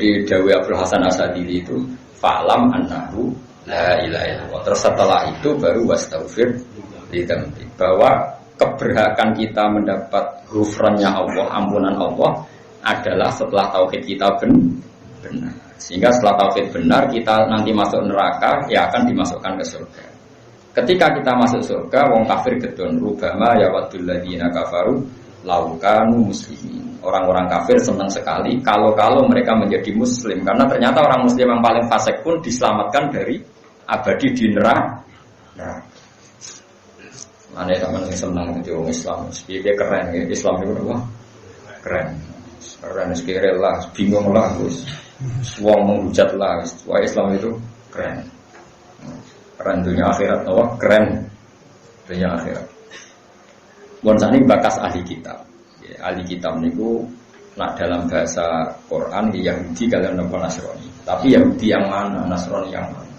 Jadi Dawi Abdul Hasan Asadili itu fa'lam annahu la ilaha illallah. Terus setelah itu baru wastaghfir lidzambi, bahwa keberhakan kita mendapat ghufrannya Allah, ampunan Allah adalah setelah tauhid kita benar. Sehingga setelah tauhid benar kita nanti masuk neraka ya akan dimasukkan ke surga. Ketika kita masuk surga, wong kafir gedon rubama ya wadul ladzina kafaru laukanu muslimin. Orang-orang kafir senang sekali kalau mereka menjadi muslim, karena ternyata orang muslim yang paling fasik pun diselamatkan dari abadi di neraka. Mana teman yang senang itu orang Islam, dia keren ya. Islam itu apa? Keren sekali lah, bingung lah, suang menghujat lah. Wah, Islam itu keren dunia akhirat, apa? Keren dunia akhirat. Bonsani bakas ahli kitab. Ahli kitab niku nak dalam bahasa Quran Yahudi kalian nopo Nasrani. Tapi Yahudi yang mana, Nasrani yang mana?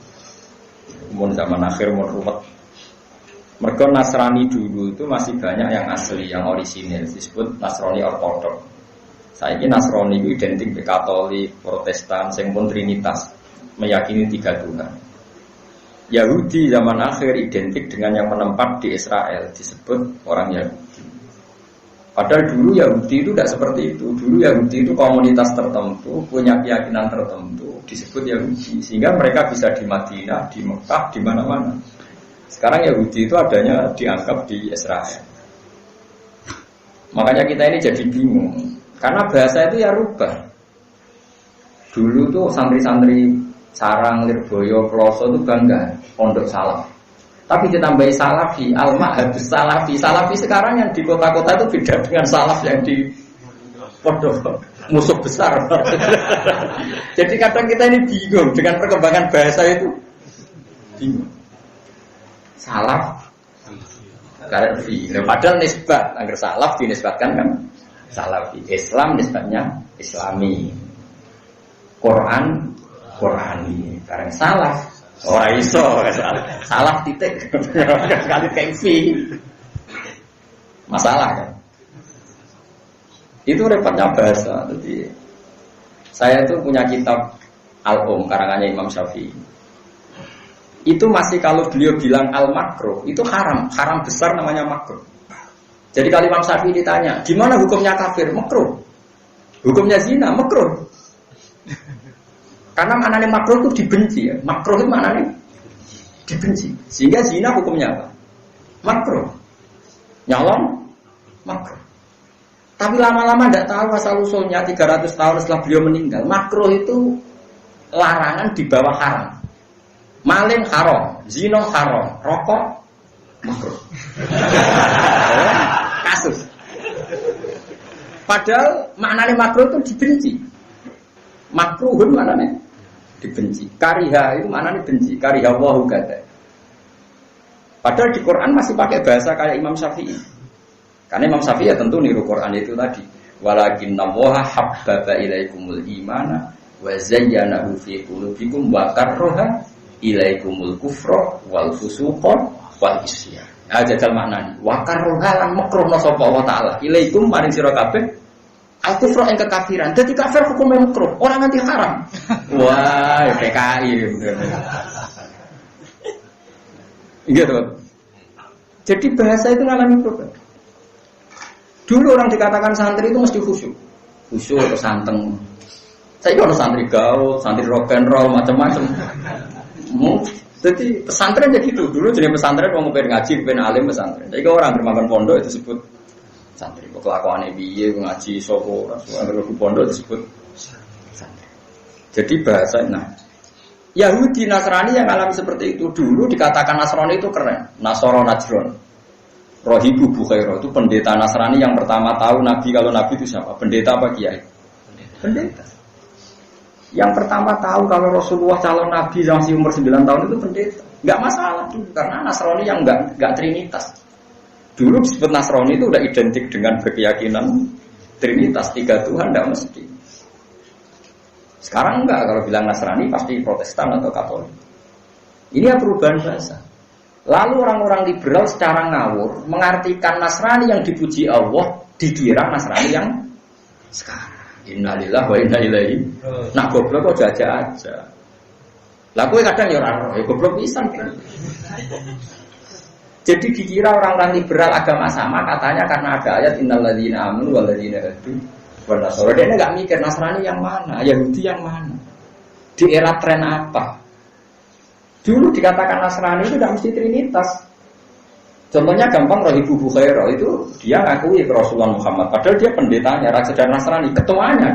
Mun zaman akhir mun ruwet. Mergo Nasrani dulu itu masih banyak yang asli, yang orisinil, disebut Nasrani ortodok. Saiki Nasrani itu identik dengan Katolik, Protestan, sing pun Trinitas, meyakini 3 Tuhan. Yahudi zaman akhir identik dengan yang menempat di Israel, disebut orang Yahudi. Padahal dulu Yahudi itu tidak seperti itu. Dulu Yahudi itu komunitas tertentu, punya keyakinan tertentu, disebut Yahudi. Sehingga mereka bisa di Madinah, di Mekah, di mana-mana. Sekarang Yahudi itu adanya dianggap di Israel. Makanya kita ini jadi bingung. Karena bahasa itu ya rubah. Dulu tuh santri-santri Sarang, Lirboyo, Ploso itu bangga pondok salaf. Tapi ditambahi salafi, al-ma'habus salafi. Salafi sekarang yang di kota-kota itu beda dengan salaf yang di pondok, musuh besar. Jadi kadang kita ini bingung dengan perkembangan bahasa itu. Bingung. Salaf, salafi. Padahal nisbat, agar salaf dinisbatkan kan salafi. Islam nisbatnya Islami. Quran, Qurani. Karena salaf. Orang iso, salah titik, sekali kengsi, masalah kan? Itu repotnya bahasa. Jadi saya itu punya kitab karangannya Imam Syafi'i. Itu masih kalau beliau bilang al-makruh, itu haram besar namanya makruh. Jadi kalau Imam Syafi'i ditanya, gimana hukumnya kafir? Makruh. Hukumnya zina, makruh. Karena maknanya makruh itu dibenci ya. Makruh itu maknanya dibenci. Sehingga zina hukumnya apa? Makruh. Nyolong makruh. Tapi lama-lama tidak tahu asal-usulnya 300 tahun setelah beliau meninggal. Makruh itu larangan di bawah haram. Maling haram, zina haram, rokok makruh. Kasus. Padahal maknanya makruh itu dibenci. Makruhun maknanya dibenci. Kariha itu maknanya benci. Kariha wahu kata. Padahal di Quran masih pakai bahasa kayak Imam Syafi'i. Karena Imam Syafi'i ya tentu niru Quran itu tadi. Walakinna waha habbaba ilaikumul imana wa zayyanahu fi qulubikum wa karraha ilaikumul kufra wal fusuqa wal isyan. Nah, jajal maknanya. Wa karraha lan makruhna sapa Allah taala ilaikum maring sira kabeh al-kufra yang kekafiran. Jadi kafir hukumnya makruh. Orang nanti haram. Wah, PKI. Gitu. Jadi bahasa itu ngalami problem. Dulu orang dikatakan santri itu mesti khusyuk. Khusyuk atau santeng. Saya kalau santri gaul, santri rock and roll, macam-macam. Jadi pesantren jadi gitu. Dulu jadi pesantren mau pengen ngaji, pengen alim pesantren. Jadi kalau orang bermakan pondok itu disebut santri. Kelakuan biye ngaji soko orang pondok disebut santri. Jadi bahasa Yahudi Nasrani yang alami seperti itu dulu dikatakan Nasrani itu keren. Nasoro Najron. Rohibu Bukhairo itu pendeta Nasrani yang pertama tahu Nabi. Kalau Nabi itu siapa? Pendeta apa kiai? Pendeta. Yang pertama tahu kalau Rasulullah calon Nabi yang masih umur 9 tahun itu pendeta. Enggak masalah tuh karena Nasrani yang enggak trinitas. Dulu disebut Nasrani itu udah identik dengan berkeyakinan Trinitas 3 Tuhan, tidak mesti. Sekarang enggak, kalau bilang Nasrani pasti Protestan atau Katolik. Ini ya perubahan bahasa. Lalu orang-orang liberal secara ngawur mengartikan Nasrani yang dipuji Allah dikira Nasrani yang sekarang. Innalillahi wa inna ilaihi. Nah goblok kok jajak aja. Lah kowe kadang ya ora roh, ya goblok pisan kan. Jadi dikira orang-orang liberal agama sama katanya karena ada ayat innalladzina amanu walladzina hadu wan nasara. Dia enggak mikir Nasrani yang mana, Yahudi yang mana. Di era tren apa? Dulu dikatakan Nasrani itu tidak mesti Trinitas. Contohnya gampang Rahibu Bukhairah itu dia ngakui ke Rasulullah Muhammad padahal dia pendetanya, raja dan Nasrani, ketuanya.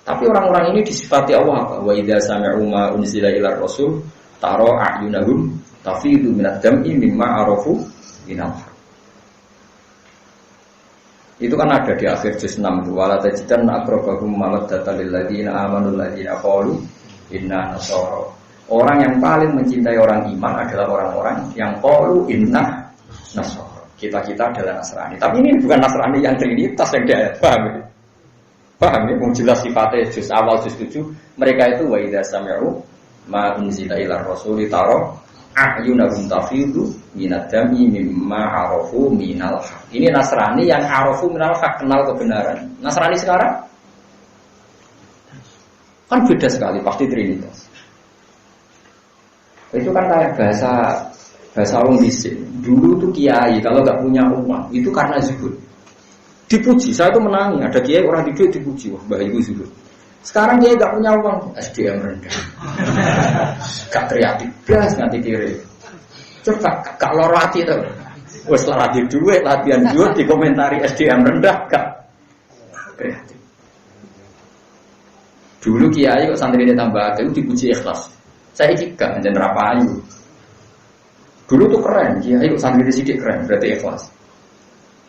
Tapi orang-orang ini disifati Allah apa? Wa idza sami'u ma unzila ilar rasul tara a'yunahum tafidu minad dam'i mimma arafu minal. Itu kan ada di akhir juz 6 itu wala tajidanna aqrabahum mawaddatan lil ladzina amanu alladziina qalu inna nasara. Orang yang paling mencintai orang iman adalah orang-orang yang qalu inna nasara. Kita adalah Nasrani. Tapi ini bukan Nasrani yang Trinitas yang dia paham ya? Paham ya? Jelas sifatnya juz awal juz 7 mereka itu wa idza sami'u ma unzila ilar rasuli tara a'yunahum tafidu minad dami mimma arafu minal haq. Ini Nasrani yang arafu minal haq, kenal kebenaran. Nasrani sekarang kan beda sekali, pasti Trinitas. Itu kan kayak bahasa orang bisik. Dulu tuh kiai kalau nggak punya uang itu karena zuhud. Dipuji, saya tuh menangi. Ada kiai orang di duit dipuji, wah bahayu zuhud. Sekarang dia nggak punya uang, SDM rendah, gak kreatif, belas nganti kiri. Coba gak loro hati tuh, wes latih duit, latihan duit dikomentari SDM rendah, gak kreatif. Dulu kiai kok santri dia tambah itu dipuji ikhlas. Saya ikut dan rapayu. Dulu tuh keren, kiai kok santri dia sedikit keren, berarti ikhlas.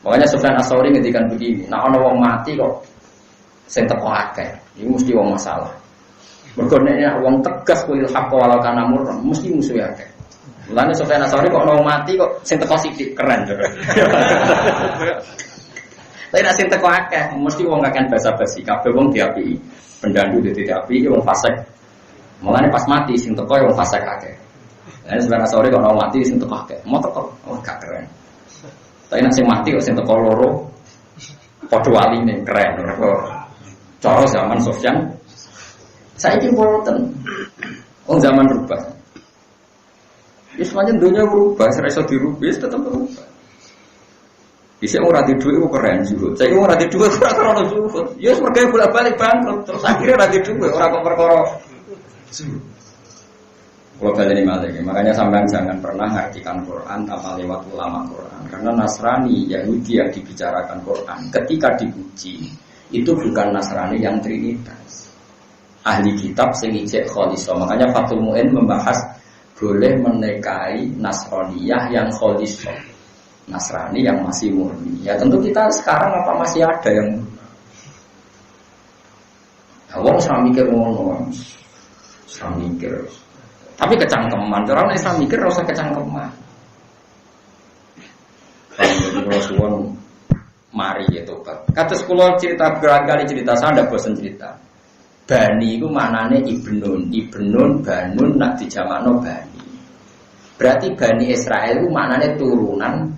Makanya Sufyan Ats-Tsauri ngendikan begini, nah ono wong mati kok sing teko akeh, iki mesti wong masalah. Mergo nek wong tegas kuwi hak walau kana mur, mesti musuh akeh. Mulane Sufyan Ats-Tsauri kok ono mati kok sing teko sithik keren. Tapi nek sing teko akeh mesti wong kakek basa-basi, kabeh wong diapiki. Pendandu diapiki wong fasik. Mulane pas mati sing teko wong fasik akeh. Lah Sufyan Ats-Tsauri kok ono mati sing teko akeh, mau teko, oh gak keren. Tapi nek sing mati kok sing teko loro padha waline keren. Cara zaman Sofyan, saya ini boten. Zaman berubah. Ya semuanya dunia berubah, saya rasa dirubah, tetap berubah. Bisa orang di duit itu keren juga. Saya ini orang di duit kurang juga. Ya sebagai bolak balik bangkrut. Terus akhirnya orang di duit orang perkara. Kalau kalian ini malah, makanya sampean jangan pernah ngartikan Quran tanpa lewat ulama Quran. Karena Nasrani, Yahudi yang dibicarakan Quran, ketika dipuji itu bukan Nasrani yang Trinitas. Ahli kitab sing ijek kholiso. Makanya Fathul Mu'in membahas boleh menikahi Nasraniyah yang kholiso. Nasrani yang masih murni. Ya tentu kita sekarang apa masih ada yang wong ora mikir ngono. Ora mikir. Tapi kecangkeman, orang Islam mikir ora usah kecangkeman. Kalau suwon mari ya tobat. Kata sekolah cerita berkali-kali cerita, saya tidak bosan cerita. Bani itu maknanya ibnun, banun, nak dijamakno bani. Berarti Bani Israel itu maknanya turunan.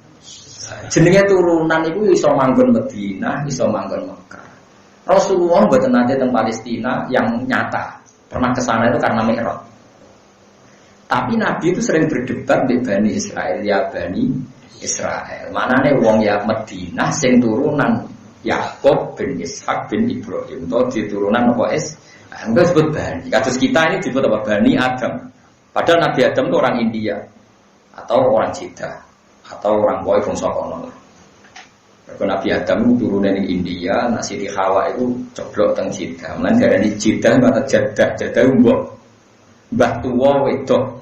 Jenenge turunan itu iso manggon Madinah, iso manggon Mekah. Rasulullah mboten nate teng Palestina yang nyata. Pernah ke sana itu karena Mi'raj. Tapi Nabi itu sering berdebat dengan Bani Israel, ya Bani Israel. Manane wong ya Madinah sing turunan Yakub bin Ishak bin Ibrahim. Itu diturunan apa enggak sebut Bani. Kasus kita ini disebut apa? Bani Adam. Padahal Nabi Adam itu orang India atau orang Jeddah atau orang boy bangsa kono. Kalau Nabi Adam itu turunan di India, Siti Hawa itu coblok teng Jeddah. Mulane darani Jeddah kata Jeddah, Jeddah mbok mbah tuwa wedok.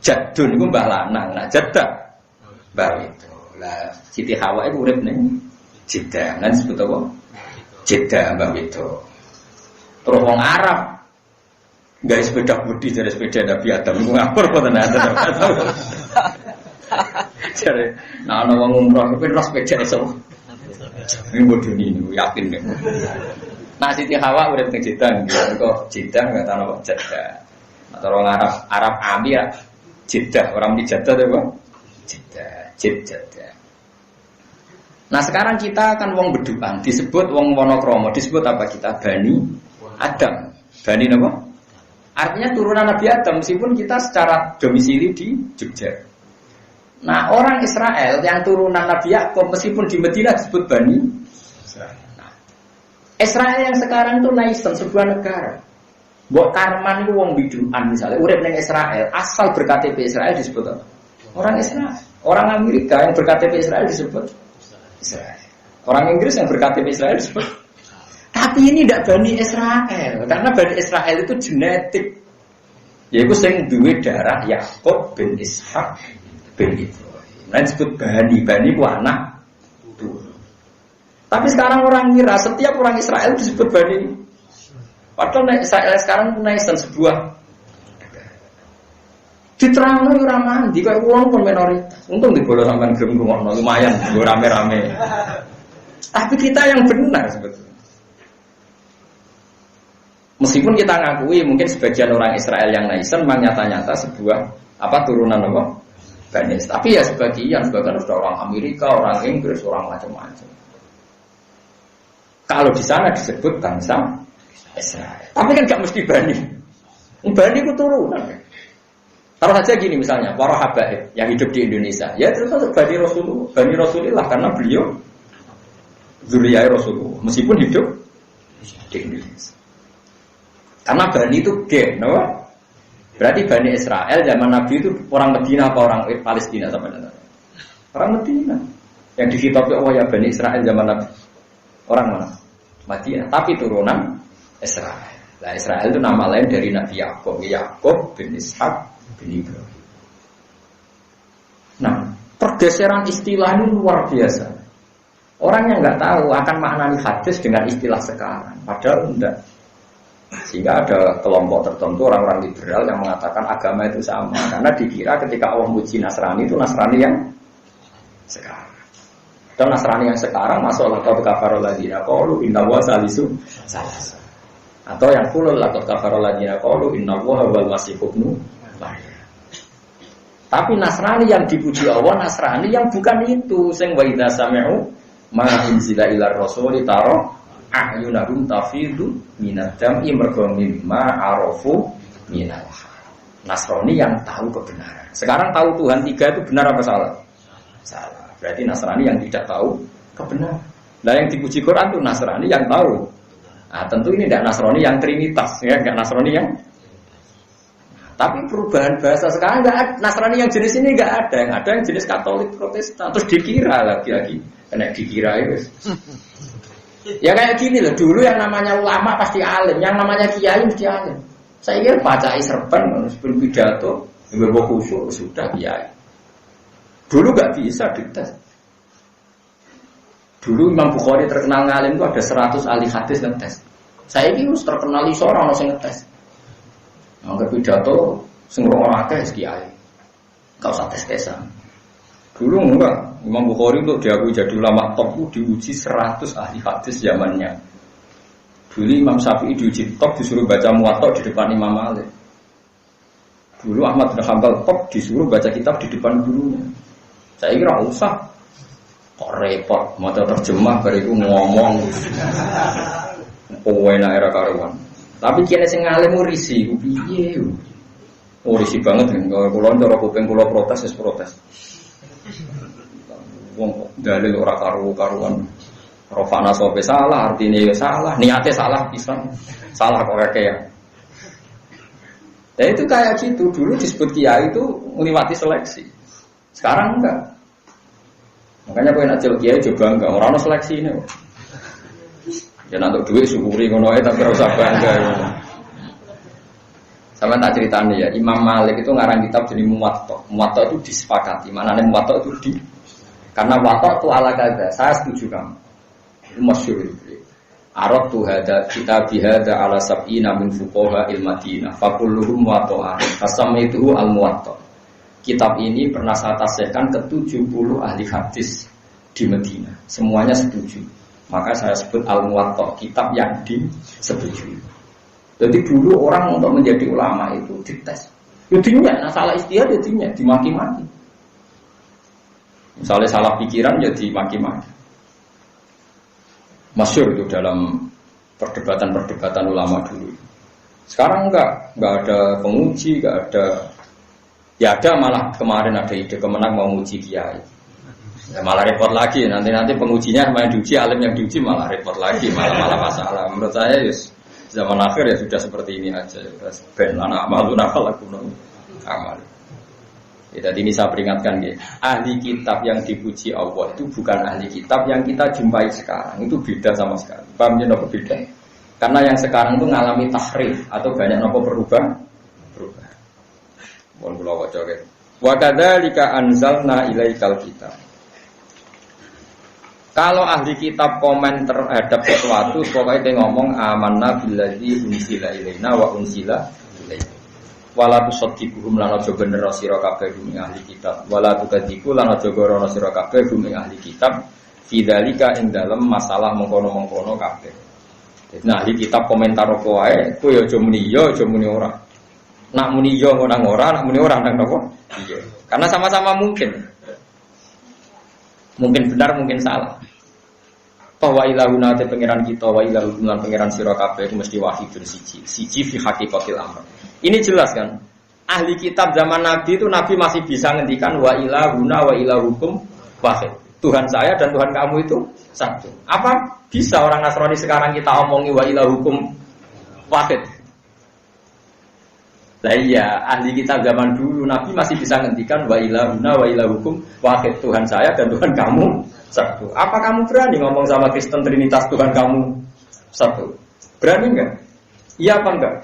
Jadun iku mbah lanang. Nah Jeddah mbah itu. Lah Siti Hawa itu urip ning Jeddah. Lan disebut apa? Jeddah mbah itu. Terus wong Arab guys sepeda budi dari sepeda Nabi Adam iku ngapur apa tenan. Jare nah ana wong umroh kuwi ras sepeda iso. Ini bodoh ini yakin deh. Nah Siti Hawa urip ning Jeddah, kok Jeddah enggak tahu apa Jeddah. Atau orang Arab Amir Jeddah, orang di Jeddah itu apa? Jeddah. Nah sekarang kita kan wong beduan, disebut wong Wonokromo, disebut apa kita? Bani Adam. Bani apa? Artinya turunan Nabi Adam, meskipun kita secara domisili di Jogja. Nah orang Israel yang turunan Nabi Yakub, meskipun di Medina disebut Bani Nah, Israel yang sekarang itu naisan sebuah negara. Mbok Karman itu wong beduan misalnya, urip ning Israel, asal berKTP Israel disebut apa? Orang Israel. Orang Amerika yang berKTP Israel disebut Israel. Orang Inggris yang berKTP Israel disebut. Tapi ini tidak Bani Israel, karena Bani Israel itu genetik. Yaitu sing duwe darah Yakub bin Ishak bin Ibrahim. Nah disebut Bani ku anak. Tapi sekarang orang ngira setiap orang Israel disebut Bani. Padahal Israel sekarang naisan sebuah diterangno ora mandi kaya wong pun minoritas. Untung digolo sampean gelem ngrungokno lumayan nggo rame-rame. Tapi kita yang benar sebetulnya. Meskipun kita ngakui mungkin sebagian orang Israel yang naisen memang nyata-nyata sebuah turunan apa? Bani. Tapi ya sebagian sudah orang Amerika, orang Inggris, orang macam-macam. Kalau di sana disebut bangsa Israel. Tapi kan gak mesti Bani. Bani itu turunan. Taruh saja gini misalnya, para habaib yang hidup di Indonesia, ya terus Bani Rasulullah karena beliau zuriyah Rasulullah, meskipun hidup di Indonesia. Karena Bani itu no? Berarti Bani Israel zaman Nabi itu orang Medina apa orang Palestina sama orang Medina. Yang dikitabi Allah ya Bani Israel zaman Nabi. Orang mana? Madinah. Tapi turunan Israel. Nah Israel itu nama lain dari Nabi Yakub. Yakub bin Ishak bin Ibrahim. Nah pergeseran istilah ini luar biasa. Orang yang nggak tahu akan maknani hadis dengan istilah sekarang. Padahal enggak. Sehingga ada kelompok tertentu orang-orang liberal yang mengatakan agama itu sama karena dikira ketika Allah muji Nasrani itu Nasrani yang sekarang. Dan Nasrani yang sekarang masuk laqad kafara alladziina qalu innallaha salisu salasa. Atau yang qul laqad kafara alladziina qalu innallaha wal masih ibnu Maryam. Tapi Nasrani yang dipuji Allah Nasrani yang bukan itu sing wa idza sami'u ma unzila ilar rasuli taro a'yunahum tafidu minad dam'i mergo mimma arafu minal Nasrani yang tahu kebenaran. Sekarang tahu Tuhan 3 itu benar apa salah? Salah. Berarti Nasrani yang tidak tahu kebenaran. Nah yang dipuji Quran itu Nasrani yang tahu. Nah tentu ini tidak Nasrani yang trinitas, ya, enggak Nasrani yang. Tapi perubahan bahasa sekarang enggak ada. Nasrani yang jenis ini enggak ada. Yang ada yang jenis Katolik Protestan. Terus dikira lagi-lagi. Kena dikira itu. Ya kayak gini loh, dulu yang namanya ulama pasti alim, yang namanya kiai mesti alim. Saya kira baca serban, sebelum pidato, bawa khusyuk sudah kiai. Dulu nggak bisa dites. Dulu Imam Bukhari terkenal ngalim itu ada 100 ahli hadis ngetes. Saya ini harus terkenal iso orang yang ngetes. Angkat pidato, semua orang akeh kiai. Kau usah tes-tesan. Dulu enggak, Imam Bukhari untuk diakui jadi ulama top itu diuji 100 ahli hadis zamannya. Dulu Imam Syafi'i diuji top disuruh baca Muwatta di depan Imam Malik. Dulu Ahmad bin Hanbal top disuruh baca kitab di depan gurunya. Saya kira usah, kok repot, mau terjemah bariku ngomong. Kowe nak era karuan. Tapi kene sing ngalim risi, piye? Oh risi banget kan, kalau cara kuping kula protes wis protes. Wong dalil ora karu-karuan. Rofana sope salah, artinya ya salah, niatnya salah pisan. Salah kok kayak. Dan itu kayak gitu, dulu disebut kiai itu ngliwati seleksi. Sekarang enggak. Makanya kowe nek celuk kiai coba enggak, ora ono seleksi ini. Ya nanti duit syukuri ngono ae tapi ora usah bangga. Sama tak ceritanya ya, Imam Malik itu ngarang kitab jadi Muwatta. Muwatta itu disepakati, maknanya Muwatta itu di karena Muwatta itu ala kada. Saya setuju kamu. Itu masyhur itu. Arad tu hada kitab bihada ala sab'ina min fuqaha il-Madinah. Fa kulluhum Muwatta. Fasamaituhu al-Muwatta. Kitab ini pernah saya tasihkan ke 70 ahli hadis di Madinah. Semuanya setuju. Maka saya sebut al-Muwatta, kitab yang disetujui. Jadi dulu orang untuk menjadi ulama itu dites. Jadinya, nah salah istihad jadinya dimaki-maki. Misalnya salah pikiran jadi maki-maki. Masyhur itu dalam perdebatan ulama dulu. Sekarang enggak ada penguji, enggak ada. Ya ada, malah kemarin ada ide Kemenang mau uji kiai. Ya malah repot lagi, nanti pengujinya sama yang diuji, alim yang diuji malah repot lagi, malah masalah. Menurut saya zaman akhir ya sudah seperti ini aja. Ben lana amalun afalakum amal. Ya, jadi ini saya peringatkan ya, ahli kitab yang dipuji Allah itu bukan ahli kitab yang kita jumpai sekarang, itu beda sama sekali. Paham ya nopo beda? Karena yang sekarang itu ngalami tahrif atau banyak nopo berubah. Mohon kula waca nggih. Wa kadzalika anzalna ilaikal kitab. Kalau ahli kitab komen terhadap sesuatu, pokoknya dia ngomong amanna billadzi unzila ilaina wa unzila ilaika. Wala tusaddiquhum lan aja bener sira kabeh gumi ahli kitab. Wala tukadziku lan aja gorono sira kabeh gumi ahli kitab. Fidzalika ing dalem masalah mengkono-mengkono kabeh. Nah, ahli kitab komentar apa wae, kowe aja muni ya, aja muni ora. Nak muni yo nang ora, nak muni ora nang apa? Iya. Karena sama-sama mungkin. Mungkin benar, mungkin salah. Wa ilahuna te pangeran kita, wa ilahum lan pangeran sira kabeh itu mesti wahidun siji fi haqiqatil amr. Ini jelas kan? Ahli kitab zaman Nabi itu Nabi masih bisa ngendikan wa ilahuna wa ilahukum wahid. Tuhan saya dan Tuhan kamu itu satu. Apa bisa orang Nasrani sekarang kita omongi wa ilahukum wahid? Lah iya, ahli kitab zaman dulu Nabi masih bisa ngendikan wa ilahuna wa ilahukum wahid, Tuhan saya dan Tuhan kamu satu. Apa kamu berani ngomong sama Kristen Trinitas Tuhan kamu satu? Berani enggak? Iya apa enggak?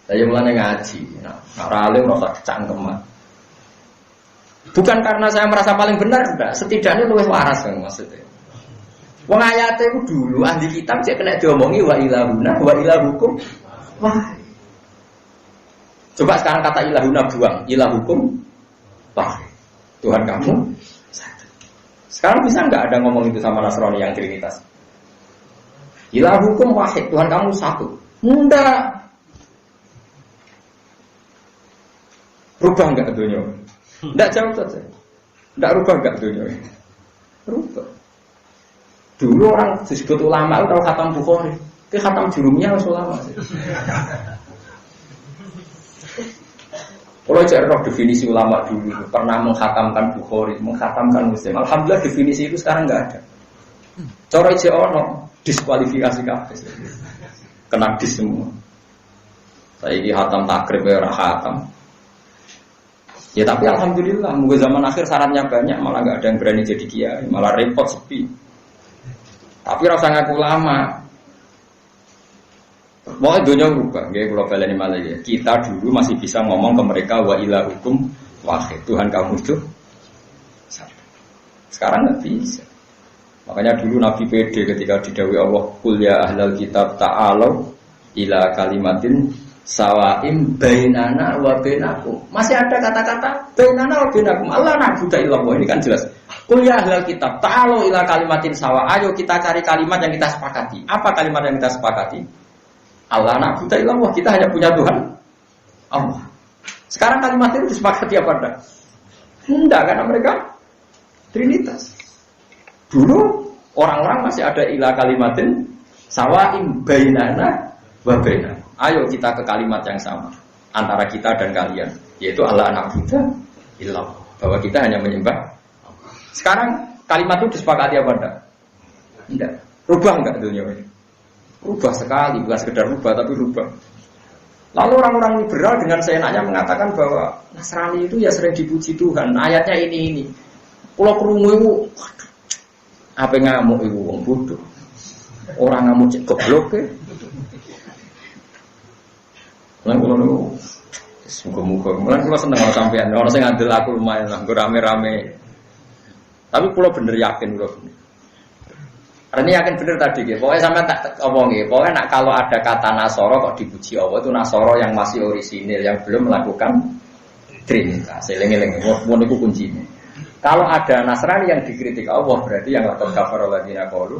Saya mulai ngaji. Nah, alim rasa kecangkeman. Bukan karena saya merasa paling benar, enggak. Setidaknya luwih waras kan maksudnya. Wong ayate itu dulu ahli kitab cek kena diomongi wa ilahuna wa ilahukum wahid. Coba sekarang kata ilahuna buang, ilahukum wahid. Tuhan kamu satu. Sekarang bisa enggak ada ngomong itu sama Nasrani yang Trinitas? Ilahukum wahid, Tuhan kamu satu. Enggak. Rubah enggak dunia? Enggak jauh saja. Enggak rubah enggak dunia? Rubah. Dulu orang disebut ulama itu tahu khatam Bukhari. Itu khatam jurumnya ulama. Kalau cari definisi ulama dulu pernah menghatamkan Bukhari, menghatamkan Muslim. Alhamdulillah definisi itu sekarang nggak ada. Cara ono diskualifikasi kabeh. Kena dis semua. Saya ini hatam takrib ya hatam. Ya tapi alhamdulillah, mungkin zaman akhir syaratnya banyak, malah nggak ada yang berani jadi kiai, malah repot sepi. Tapi rasa ngaku ulama. Mau dunia berubah, ya kalau baleni malah ya. Kita dulu masih bisa ngomong ke mereka wa ilahukum wahid, Tuhan kamu itu satu. Sekarang nggak bisa. Makanya dulu Nabi pede ketika didhawuhi Allah, "Qul ya ahlal kitab ta'alu ila kalimatin sawaim bainana wa bainakum." Masih ada kata-kata bainana wa bainakum. Allah na'budu illallah. Ini kan jelas. "Qul ya ahlal kitab ta'alu ila kalimatin sawa." Ayo kita cari kalimat yang kita sepakati. Apa kalimat yang kita sepakati? Allah na'budu illallah, kita hanya punya Tuhan Allah. Sekarang kalimat itu disepakati apa enggak? Enggak, karena mereka Trinitas. Dulu orang-orang masih ada ilah kalimatin sawaim bainana wa bainakum. Ayo kita ke kalimat yang sama antara kita dan kalian, yaitu Allah na'budu illallah, bahwa kita hanya menyembah. Sekarang kalimat itu disepakati apa enggak? Enggak. Rubah enggak dunia ini? Rubah sekali, bukan sekedar rubah tapi rubah. Lalu orang-orang liberal dengan seenaknya mengatakan bahwa Nasrani itu ya sering dipuji Tuhan. Ayatnya ini. Kalau krungu itu, apa ngamuk itu wong bodoh. Orang ngamuk cek goblok ke. Lan kula niku muga-muga. Mulane kula seneng karo sampean. Ora sing ngandel aku lumayan lah, rame-rame. Tapi kula bener yakin kula bener. Ini yakin bener tadi gitu. Pokoknya sampai tak omongin. Pokoknya kalau ada kata Nasoro kok dipuji Allah itu Nasoro yang masih orisinil, yang belum melakukan Trinitas. Seling-eling. Mohon itu kuncinya. Kalau ada Nasrani yang dikritik Allah berarti yang lakon kafar alladziina qalu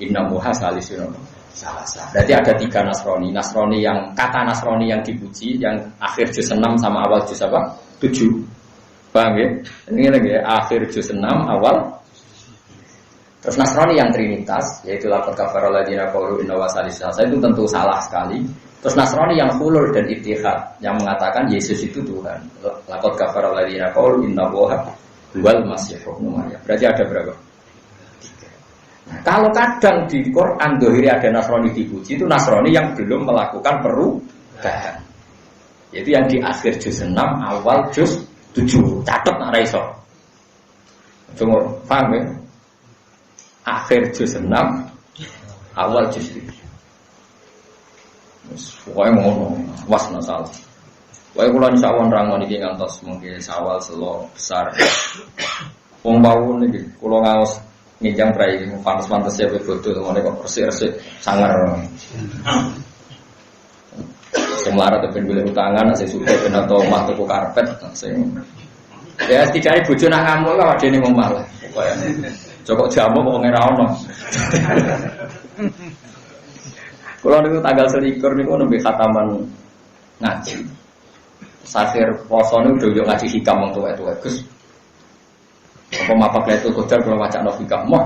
inna Muhammad salisun salasa. Berarti ada 3 Nasrani. Nasrani yang kata Nasrani yang dipuji, yang akhir juz 6 sama awal juz apa? 7. Paham ya? Ini lagi ya, akhir juz 6 awal Terus Nasrani yang Trinitas, yaitu laqad kafara alladziina qalu inna Allaha salisu salasa, itu tentu salah sekali. Terus Nasrani yang hulul dan ittihad, yang mengatakan Yesus itu Tuhan. Laqad kafara alladziina qalu inna Allaha huwal masyihu ibnu Maryam. Berarti ada berapa? 3. Nah, kalau kadang di Quran dohiri ada Nasrani dipuji, itu Nasrani yang belum melakukan perubahan. Yaitu yang di akhir juz 6, awal juz 7. Catat nak ra iso. Cuma paham ya? Akhir juz 6, awal juz 7. Pokoknya ngono, was salah. Pokoknya kalau insyaAllah nerangkan ini ngantos mungkin sawal selo besar. Wong bau ini, kalau ngawas nginjang prai, pantas-pantas ya betul, ngomongnya kok resik-resik, sangar. Saya melarat tapi boleh utangan, saya suka kena tomah tuku karpet, ya tidak ibu nak ngamuk lah, ada ini ngomong lah. Cokok jamu kok ngerawono. Kalau niku tanggal 21 niku nembe khataman ngaji. Akhir poso niku udah ngaji hikam wong tuwa-tuwa Gus. Apa mapak itu kodar kalau wacana hikam moh.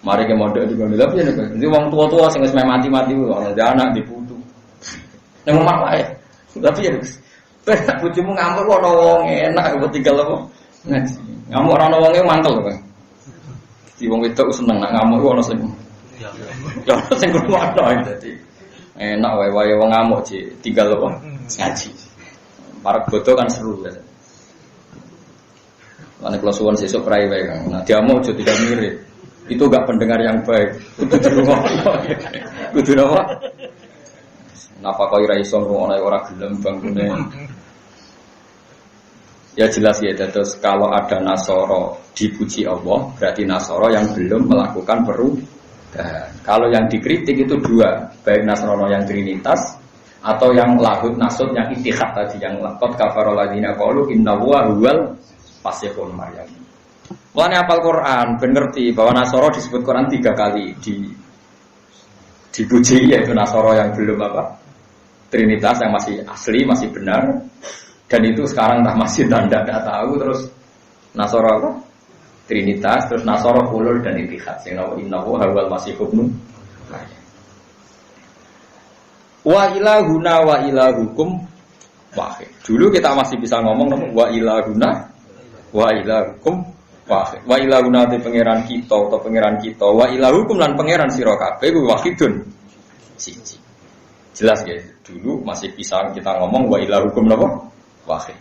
Mari ke mondok di kono lha piye niku. Iki wong tuwa-tuwa sing wis mati-mati wong anak diputu. Nang omah wae. Tapi ya Gus. Bojomu ngamuk ana wong enak kok tinggal apa ngaji. Ngamuk ora ana wonge mantel kok. Di wong wedok seneng nak ngamuk ana sing. Ya sing ngono dadi. Enak wae wong ngamuk sih tinggal apa ngaji. Para bodoh kan seru ya. Karena kalau suwon sesuk prai wae kan. Nah diamuk aja tidak mirip. Itu enggak pendengar yang baik. Kudu dirungokno. Kudu apa? Napa kok ora iso ngono ora gelem bangkune. Ya jelas ya, terus kalau ada Nasoro dipuji Allah, berarti Nasoro yang belum melakukan perubahan. Kalau yang dikritik itu 2, baik Nasrono yang Trinitas atau yang lahud nasud yang ittihad tadi, yang laqad kafara alladziina qalu inna Allaha huwal masyihu ibnu Maryam. Mulane hafal Quran ben ngerti bahwa Nasoro disebut Quran 3 kali dipuji, yaitu Nasoro yang belum Trinitas yang masih asli, masih benar. Dan itu sekarang masih tidak tahu. Terus Nasoro Trinitas, terus Nasoro hulul dan ittihad. Inna Allaha huwal masyihu ibnu Maryam. Wa ilahuna wa ilahukum wahid. Dulu kita masih bisa ngomong wa ilahuna wa ilahukum wahid. Wa ilahuna te pangeran kita atau pangeran kita, wa ilahukum lan pangeran sira kabeh kuwi wahidun. Siji. Jelas ya, dulu masih bisa kita ngomong wa ilahukum napa? Wahid.